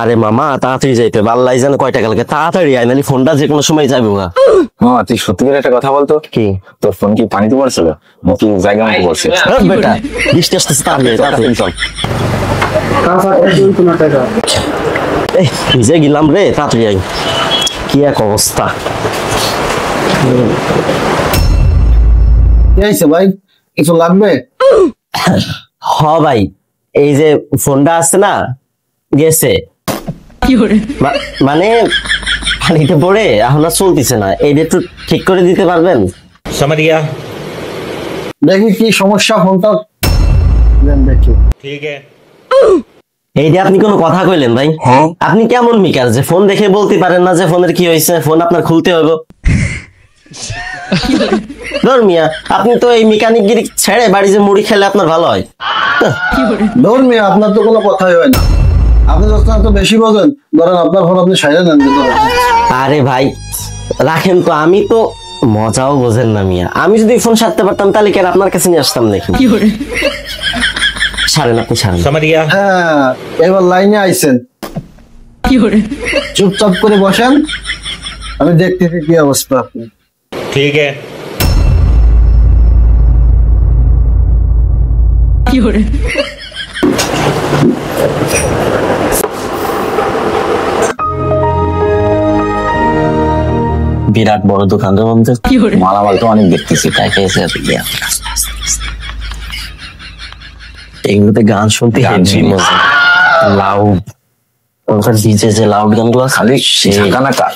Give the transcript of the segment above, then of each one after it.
আরে মামা তাড়াতাড়ি যাইতে বাল্লাই জানো কয়টা কালকে তাড়াতাড়ি আয় নালি ফোনটা যে কোনো সময় যাবে গা। মামা তুই সত্যি করে একটা কথা বলতো, কি তোর ফোন কি পানিতে পড়ছিল নাকি জায়গা মতো পড়ছে? বেটা বৃষ্টি আসতেছে তাড়াতাড়ি চল। এই ভিজে গেলাম রে, তাড়াতাড়ি আয়। কি এক অবস্থা। ভাই কিছু লাগবে? হ ভাই, এই যে ফোনটা আছে না গেছে, মানে পানিতে পড়ে এখন আর চলতেছে না, এইটা একটু ঠিক করে দিতে পারবেন? দেখি কি সমস্যা ফোনটা। দেখি ঠিক আছে। এইটা আপনি কোনো কথা কইলেন ভাই? আপনি কেমন মিকার যে ফোন দেখে বলতে পারেন না যে ফোনের কি হয়েছে, ফোন আপনার খুলতে হবে। মিয়া আপনি তো এই মেকানিক গিরি ছেড়ে বাড়ি যে মুড়ি খেলে আপনার ভালো হয়। মিয়া আপনার তো কোনো কথাই হয় না, আপনি যখন এত বেশি বোঝেন ধরেন আপনার ফোন আপনি সাইডে নেন। আরে ভাই রাখেন তো, আমি তো মজাও বোঝেন না মিয়া। আমি যদি ফোন সারতে পারতাম তাহলে কি আর আপনার কাছে নিয়ে আসতাম নাকি? সারেন আপনি সারেন। হ্যাঁ এবার লাইনে আইছেন, চুপচাপ করে বসেন, আমি দেখতেছি কি অবস্থা আপনি। ঠিক আছে। বিরাট বড় দোকানের মধ্যে মালামাল তো অনেক দেখতেছি। এগুলোতে গান শুনতে লাউড, ডিজে যে লাউড গানগুলো খালি ঝাঁকানাকা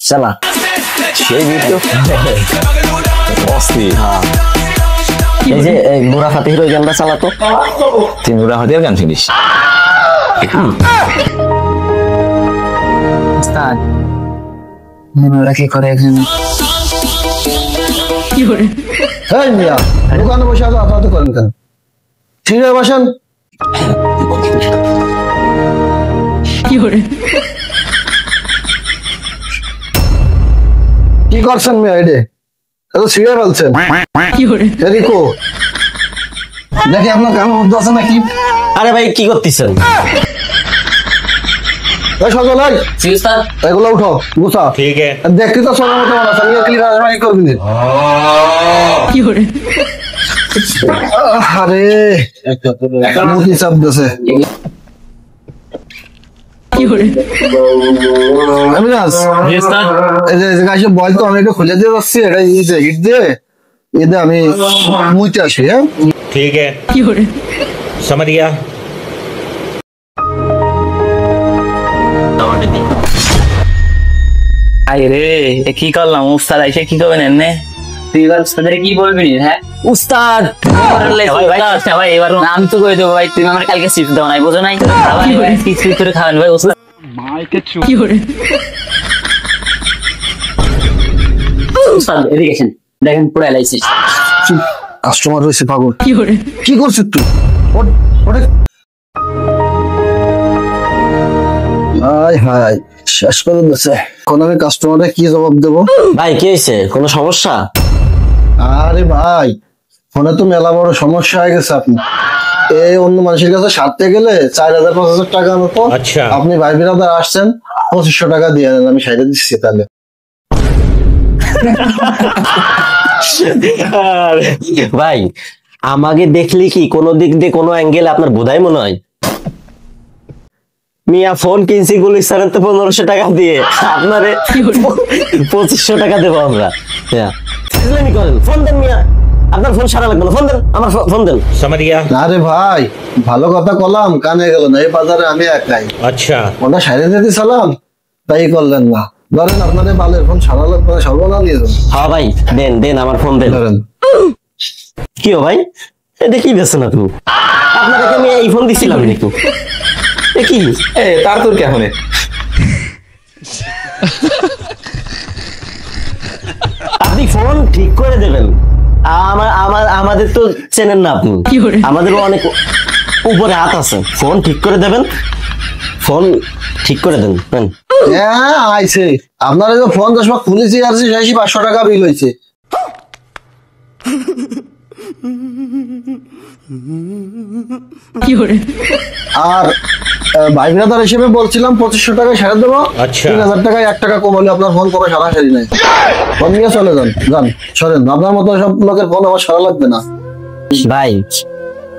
চালা সেই ভিডিও অস্থির। এই যে বুড়া ফাতিহির ওই গানটা চালাতো। তুই নুরা হদিয়ার গান শুনিস? কি করে এখানে? এই মিয়া দোকানে বসে আছো আপাতত করেন কেন? ঠিক আছে বসেন। কি করছেন মিয়া? এডে এত ছিঁড়ে ফেলছেন। এদিকো দেখি আপনার কাম মধ্যে আছে নাকি? আরে ভাই কি করতেছেন? সজল এগুলো উঠো গুছা। ঠিক আছে। দেখতে তো সোনার মতো মানুষ, আমি এগুলি রাজবাড়ি করবি না। আরে মুখি চাপ দিছে। বল তো আমি একটু খুলে দিয়ে যাচ্ছি, এটা হিট দিয়ে এদের আমি মুইতে আসি। হ্যাঁ ঠিক আছে। समझ गया। আরে কি করলাম? উস্তাদ এসে কি করবেন এনে? তুই এবার উস্তাদের কি বলবি? হ্যাঁ উস্তাদ ভাই এবার নাম তো করে দেবো ভাই। তুমি আমার কালকে চিপস দাও নাই, বোঝো নাই? কিছু করে খাবেন ভাই উস্তাদ। উস্তাদ এদিকে আসেন, দেখেন পুরো এলাইছিস। কাস্টমার হয়েছে পাগল। কি করছিস তুই? শেষ করে দিচ্ছে। এখন আমি কাস্টমারে কি জবাব দেবো? ভাই কি হয়েছে? কোনো সমস্যা? আরে ভাই ফোনে তো মেলা বড় সমস্যা হয়ে গেছে। আপনি এই অন্য মানুষের কাছে সারতে গেলে 4000-5000 টাকা মতো। আচ্ছা আপনি ভাই বিরাদার আসছেন, 2500 টাকা দিয়ে দেন, আমি সাইডে দিচ্ছি। তাহলে ভাই আমাকে দেখলি কি কোনো দিক দিয়ে কোনো অ্যাঙ্গেল আপনার বোধাই মনে হয়? মিয়া ফোন কিনছি গুলিস্তানের তো 1500 টাকা দিয়ে, আপনারে 2500 টাকা দেবো আমরা। ফোন দেন মিয়া, আপনার ফোন সারা লাগবে না, ফোন দেন, আমার ফোন দেন। समझ गया। আরে ভাই ভালো কথা কলাম কানে গেল না। এই বাজারে আমি একাই। अच्छा ওটা সাইডে দিতে সালাম, তাই করলেন না। ধরেন আপনাদের বালের ফোন সারা লাগবে, সর্বনা নিয়ে যাবেন। হ্যাঁ ভাই দেন দেন, আমার ফোন দেন। ধরেন কি ভাই এটা কি বেছেন আপনি? আপনাকে আমি এই ফোন দিছিলাম নাকি? কি তার তোর কেমন? আপনি ফোন ঠিক করে দেবেন। আমাদের তো চেনেন না আপনি, আমাদেরও অনেক উপরে হাত আছে। ফোন ঠিক করে দেবেন, ফোন ঠিক করে দেন। হ্যাঁ আইছে আপনার ফোন 10 খুলেছি আর 500 টাকা বিল হয়েছে। আর ভাই ব্রাদার হিসেবে বলছিলাম 2500 টাকায় সারা দেবো। আচ্ছা। 3000 টাকায় 1 টাকা কম হলে আপনার ফোন কোনো সারাসারি নাই। ফোন নিয়ে চলে যান, যান সরেন। আপনার মতো সব লোকের ফোন আমার সারা লাগবে না। ভাই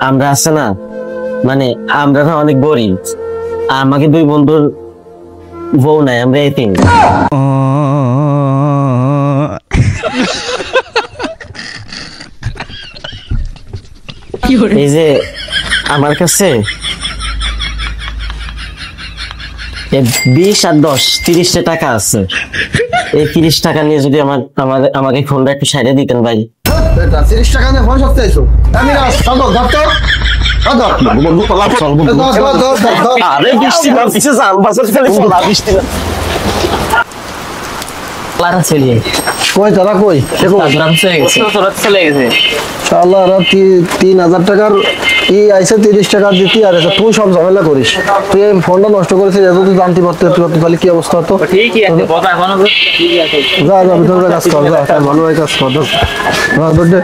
আমরা আছে না, মানে আমরা না অনেক গরিব, আমাকে 2 বন্ধুর বউ নাই, আমরা এতিম। এই যে আমার কাছে 20 আর 10 30টা টাকা আছে। এই 30 টাকা নিয়ে যদি আমাকে ফোনটা একটু সাইডে দিতেন ভাই। এটা 30 টাকা দিয়ে ফোন সস্তা আইছো। আমি না চল ধর তো। আরে বৃষ্টি নামছে, জান বাজার খালি পড়া বৃষ্টি। লারা চলে কই তারা কই? সে কই? চলে গেছে। শালা রা 3000 টাকার আইছে 30 টাকা দিতি আর এসে তুই সব ঝামেলা করিস। তুই এই ফোনটা নষ্ট করেছিস, এত তুই জানতে পারতে তাহলে কি অবস্থা হতো? ঠিকই আছে, কথা এখনো ঠিকই আছে। যা যা ভিতরে কাজ কর, যা ভালো কাজ কর। যা